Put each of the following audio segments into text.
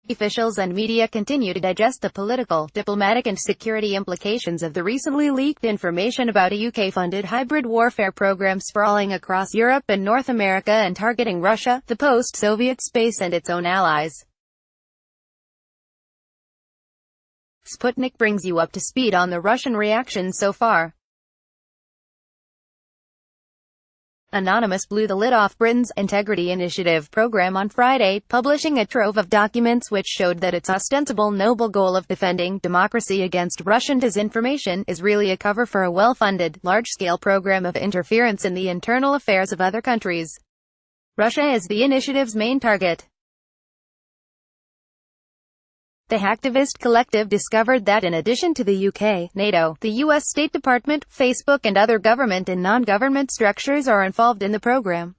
Officials and media continue to digest the political, diplomatic and security implications of the recently leaked information about a UK-funded hybrid warfare program sprawling across Europe and North America and targeting Russia, the post-Soviet space and its own allies. Sputnik brings you up to speed on the Russian reaction so far. Anonymous blew the lid off Britain's Integrity Initiative program on Friday, publishing a trove of documents which showed that its ostensible noble goal of defending democracy against Russian disinformation is really a cover for a well-funded, large-scale program of interference in the internal affairs of other countries. Russia is the initiative's main target. The hacktivist collective discovered that in addition to the UK, NATO, the US State Department, Facebook and other government and non-government structures are involved in the program.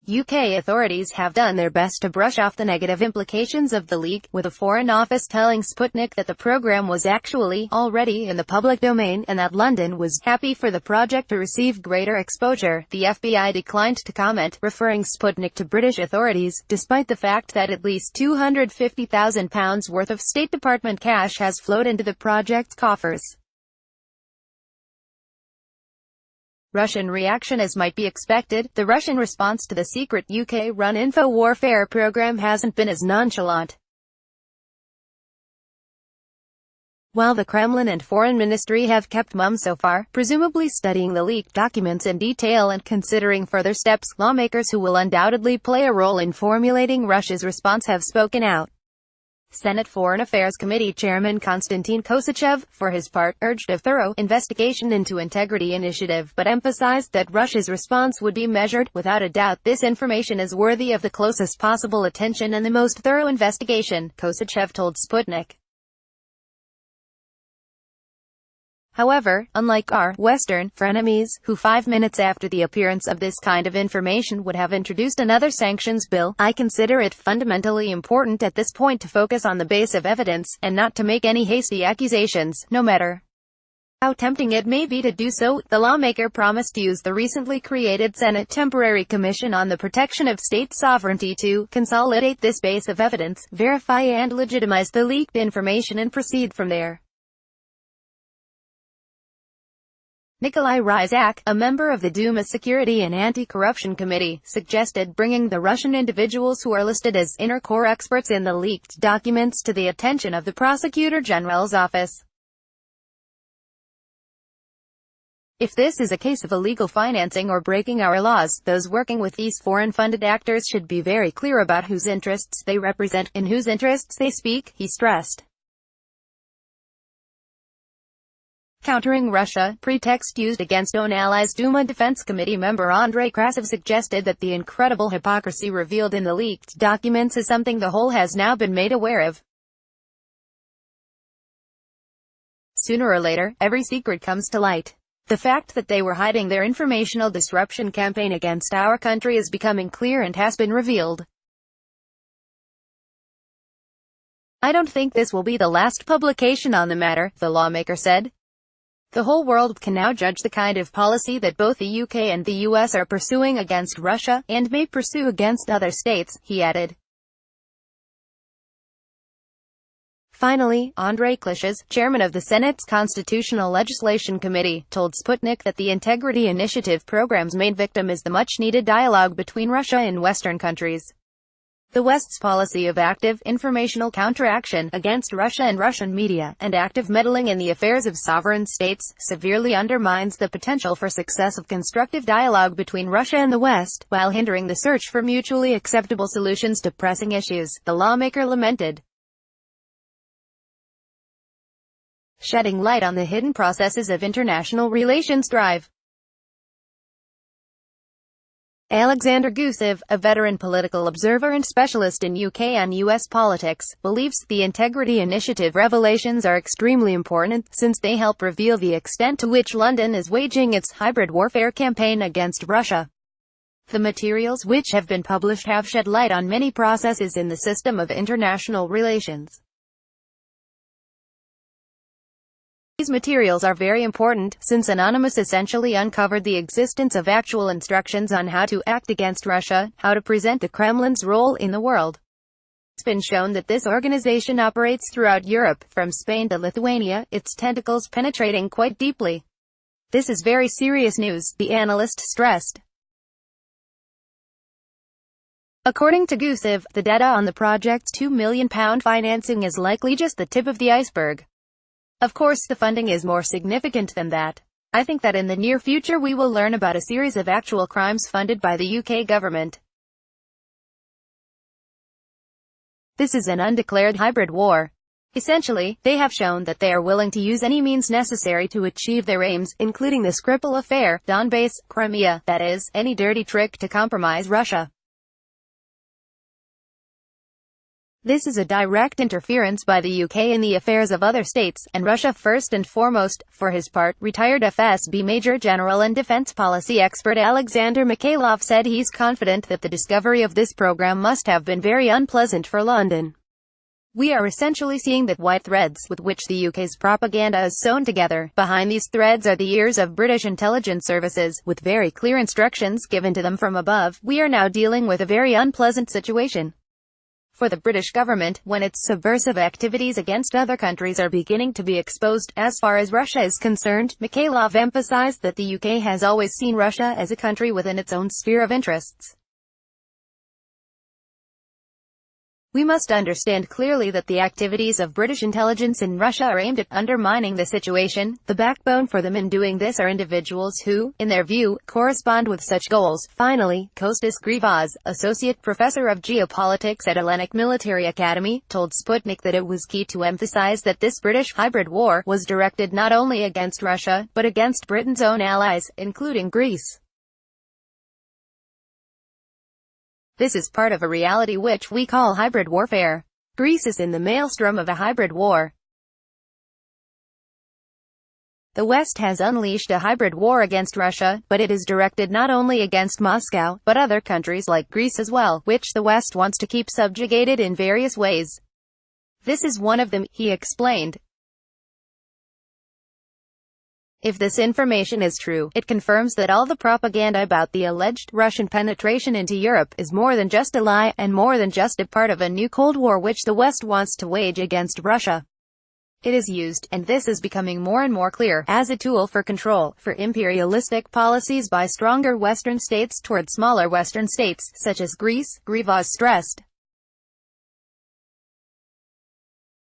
UK authorities have done their best to brush off the negative implications of the leak, with a Foreign Office telling Sputnik that the program was actually already in the public domain, and that London was happy for the project to receive greater exposure. The FBI declined to comment, referring Sputnik to British authorities, despite the fact that at least £250,000 worth of State Department cash has flowed into the project's coffers. Russian reaction. As might be expected, the Russian response to the secret UK-run info warfare program hasn't been as nonchalant. While the Kremlin and Foreign Ministry have kept mum so far, presumably studying the leaked documents in detail and considering further steps, lawmakers who will undoubtedly play a role in formulating Russia's response have spoken out. Senate Foreign Affairs Committee Chairman Konstantin Kosachev, for his part, urged a thorough investigation into Integrity Initiative, but emphasized that Russia's response would be measured. Without a doubt, this information is worthy of the closest possible attention and the most thorough investigation, Kosachev told Sputnik. However, unlike our Western frenemies, who 5 minutes after the appearance of this kind of information would have introduced another sanctions bill, I consider it fundamentally important at this point to focus on the base of evidence, and not to make any hasty accusations, no matter how tempting it may be to do so. The lawmaker promised to use the recently created Senate Temporary Commission on the Protection of State Sovereignty to consolidate this base of evidence, verify and legitimize the leaked information and proceed from there. Nikolai Ryzak, a member of the Duma's Security and Anti-Corruption Committee, suggested bringing the Russian individuals who are listed as inner core experts in the leaked documents to the attention of the Prosecutor General's office. If this is a case of illegal financing or breaking our laws, those working with these foreign-funded actors should be very clear about whose interests they represent, in whose interests they speak, he stressed. Countering Russia, pretext used against own allies. Duma Defense Committee member Andrei Krasov suggested that the incredible hypocrisy revealed in the leaked documents is something the whole has now been made aware of. Sooner or later, every secret comes to light. The fact that they were hiding their informational disruption campaign against our country is becoming clear and has been revealed. I don't think this will be the last publication on the matter, the lawmaker said. The whole world can now judge the kind of policy that both the UK and the US are pursuing against Russia, and may pursue against other states, he added. Finally, Andrei Klishas, chairman of the Senate's Constitutional Legislation Committee, told Sputnik that the Integrity Initiative program's main victim is the much-needed dialogue between Russia and Western countries. The West's policy of active, informational counteraction against Russia and Russian media, and active meddling in the affairs of sovereign states, severely undermines the potential for success of constructive dialogue between Russia and the West, while hindering the search for mutually acceptable solutions to pressing issues, the lawmaker lamented. Shedding light on the hidden processes of international relations drive. Alexander Gusev, a veteran political observer and specialist in UK and US politics, believes the Integrity Initiative revelations are extremely important, since they help reveal the extent to which London is waging its hybrid warfare campaign against Russia. The materials which have been published have shed light on many processes in the system of international relations. These materials are very important, since Anonymous essentially uncovered the existence of actual instructions on how to act against Russia, how to present the Kremlin's role in the world. It's been shown that this organization operates throughout Europe, from Spain to Lithuania, its tentacles penetrating quite deeply. This is very serious news, the analyst stressed. According to Gusev, the data on the project's £2 million financing is likely just the tip of the iceberg. Of course, the funding is more significant than that. I think that in the near future we will learn about a series of actual crimes funded by the UK government. This is an undeclared hybrid war. Essentially, they have shown that they are willing to use any means necessary to achieve their aims, including the Skripal affair, Donbass, Crimea, that is, any dirty trick to compromise Russia. This is a direct interference by the UK in the affairs of other states, and Russia first and foremost. For his part, retired FSB Major General and defense policy expert Alexander Mikhailov said he's confident that the discovery of this program must have been very unpleasant for London. We are essentially seeing the white threads with which the UK's propaganda is sewn together. Behind these threads are the ears of British intelligence services, with very clear instructions given to them from above. We are now dealing with a very unpleasant situation for the British government, when its subversive activities against other countries are beginning to be exposed. As far as Russia is concerned, Mikhailov emphasized that the UK has always seen Russia as a country within its own sphere of interests. We must understand clearly that the activities of British intelligence in Russia are aimed at undermining the situation. The backbone for them in doing this are individuals who, in their view, correspond with such goals. Finally, Kostas Grivas, associate professor of geopolitics at Hellenic Military Academy, told Sputnik that it was key to emphasize that this British hybrid war was directed not only against Russia, but against Britain's own allies, including Greece. This is part of a reality which we call hybrid warfare. Greece is in the maelstrom of a hybrid war. The West has unleashed a hybrid war against Russia, but it is directed not only against Moscow, but other countries like Greece as well, which the West wants to keep subjugated in various ways. This is one of them, he explained. If this information is true, it confirms that all the propaganda about the alleged Russian penetration into Europe is more than just a lie, and more than just a part of a new Cold War which the West wants to wage against Russia. It is used, and this is becoming more and more clear, as a tool for control, for imperialistic policies by stronger Western states toward smaller Western states, such as Greece, Grivas stressed.